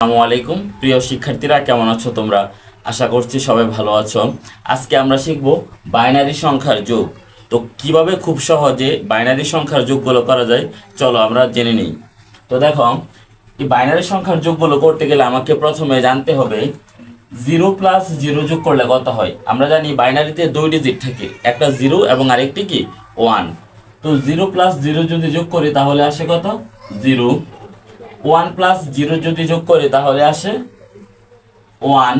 আসসালামু আলাইকুম প্রিয় শিক্ষার্থীরা, কেমন আছো তোমরা? আশা করছি সবাই ভালো আছো। আজকে আমরা শিখব বাইনারি সংখ্যার যোগ। তো কিভাবে খুব সহজে বাইনারি সংখ্যার যোগগুলো করা যায় চলো আমরা জেনে নিই। তো দেখো, এই বাইনারি সংখ্যার যোগগুলো করতে গেলে আমাকে প্রথমে জানতে হবে 0 প্লাস 0 যোগ করলে কত হয়। আমরা জানি বাইনারিতে 2 ডিজিট থাকে, একটা 0 এবং আরেকটি কি 1। তো 0 প্লাস 0 যদি যোগ করি তাহলে আসে কত? 0। 1 প্লাস 0 যদি যোগ করি তাহলে আসে 1।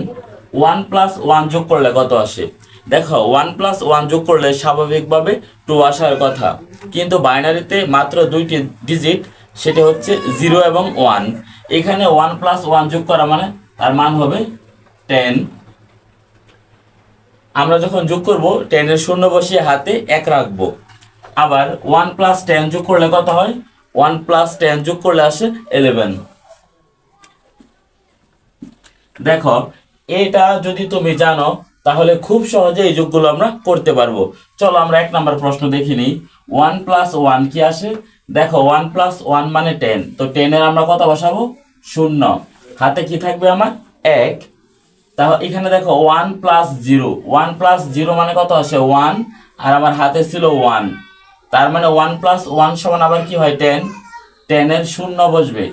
1 প্লাস 1 যোগ করলে কত আসে? দেখো, 1 প্লাস 1 যোগ করলে স্বাভাবিকভাবে 2 আসার কথা, কিন্তু বাইনারিতে মাত্র 2টি ডিজিট, সেটা হচ্ছে 0 এবং 1। এখানে 1 প্লাস 1 যোগ করা মানে তার মান হবে 10। আমরা যখন যোগ করব 10 এর শূন্য বসিয়ে হাতে 1 রাখবো। আবার 1 প্লাস 10 যোগ করলে কত হয়? 1 প্লাস 10 যোগ করলে আসে 11। দেখো, এটা যদি তুমি জানো তাহলে খুব সহজে এই যোগগুলো আমরা করতে পারবো। চলো আমরা 1 নম্বর প্রশ্ন দেখে নিই। 1 প্লাস 1 কি আসে? দেখো, 1 প্লাস 1 মানে 10। তো 10 এর আমরা কত বসাবো? 0। হাতে কি থাকবে আমার? 1। তাহলে এখানে দেখো 1 প্লাস 0, 1 প্লাস 0 মানে কত আসে? 1। আর আমার হাতে ছিল 1, তার মানে 1 প্লাস 1 সমান আবার কি হয়? 10। 10 এর শূন্য বসবে,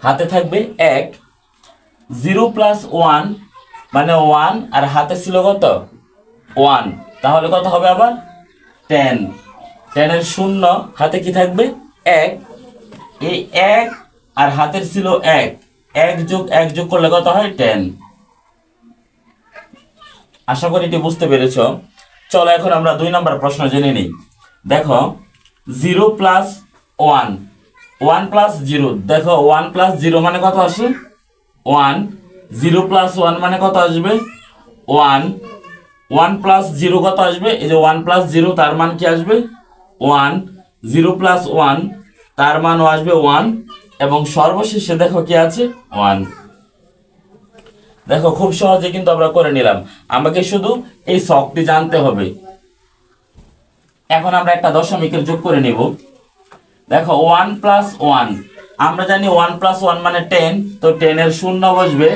হাতে থাকবে 1। 0 প্লাস 1 মানে 1, আর হাতে ছিল কত? 1, তাহলে কত হবে আবার? 10। 10 এর শূন্য, হাতে কি থাকবে? 1। এই 1 আর হাতের ছিল 1, 1 যোগ 1 যোগ করলে কত হয়? 10। আশা করি এটি বুঝতে পেরেছো। চলো এখন আমরা 2 নম্বর প্রশ্ন জেনে নিই। দেখো, 0 প্লাস 1, 1 প্লাস 0। দেখো, 1 প্লাস 0 মানে কত আসে? 1। 0 প্লাস 1 মানে কত আসবে? 1। 1 প্লাস 0 কত আসবে? এই যে 1 প্লাস 0, তার মান কি আসবে? 1। 0 প্লাস 1, তার মানও আসবে 1। এবং সর্বশেষে দেখো কি আছে? 1। দেখো, খুব সহজে কিন্তু আমরা করে নিলাম। আমাকে শুধু এই ছকটি জানতে হবে। এখন আমরা একটা দশমিকের যোগ করে নিব। দেখো, 1 প্লাস 1, আমরা জানি 1 প্লাস 1 মানে 10। তো 10 এর শূন্য বসবে,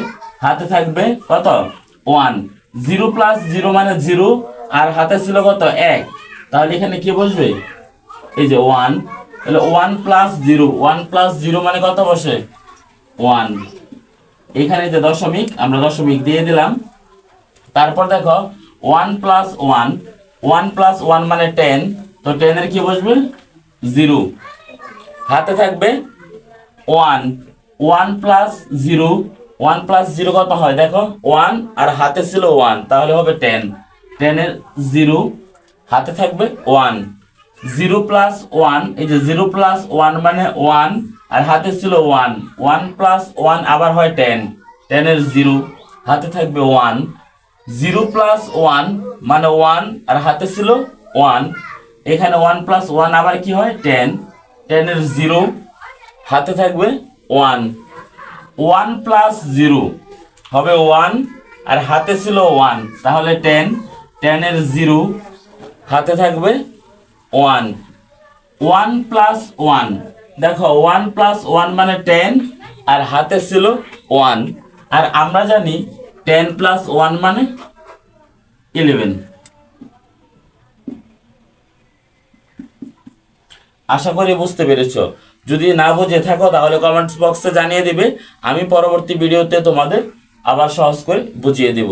হাতে থাকবে কত? 1। 0 প্লাস 0 মানে 0, আর হাতে ছিল কত? 1। তাহলে এখানে কি বসবে? এই যে 1। তাহলে 1 প্লাস 0, 1 প্লাস 0 মানে কত বসে? 1। এখানে যে দশমিক, আমরা দশমিক দিয়ে দিলাম। তারপর দেখো, 1 প্লাস 1, 1 প্লাস 1 মানে 10। তো 10 এর কি বসবে? 0। হাতে থাকবে 1। 1 প্লাস 0, 1 প্লাস 0 কত হয়? দেখো, 1 আর হাতে ছিল 1, তাহলে হবে 10। 10 এর 0, হাতে থাকবে 1। 0 প্লাস 1, এই যে 0 প্লাস 1 মানে 1, আর হাতে ছিল 1। 1 প্লাস 1 আবার হয় 10। 10 এর 0, হাতে থাকবে 1। 0 প্লাস 1 মানে 1, আর হাতে ছিল 1। এখানে 1 প্লাস 1 আবার কি হয়? 10। 10 এর 0, হাতে থাকবে 1। 1 প্লাস 0 হবে 1, আর হাতে ছিল 1, তাহলে 10। 10 এর 0, হাতে থাকবে 1। 1 প্লাস 1, দেখো 1 প্লাস 1 মানে 10, আর হাতে ছিল 1। আর আমরা জানি 10 প্লাস 1 মানে 11। আশা করি বুঝতে পেরেছো। যদি না বুঝে থাকো তাহলে কমেন্টস বক্সে জানিয়ে দিবে, আমি পরবর্তী ভিডিওতে তোমাদের আবার সহজ করে বুঝিয়ে দেব।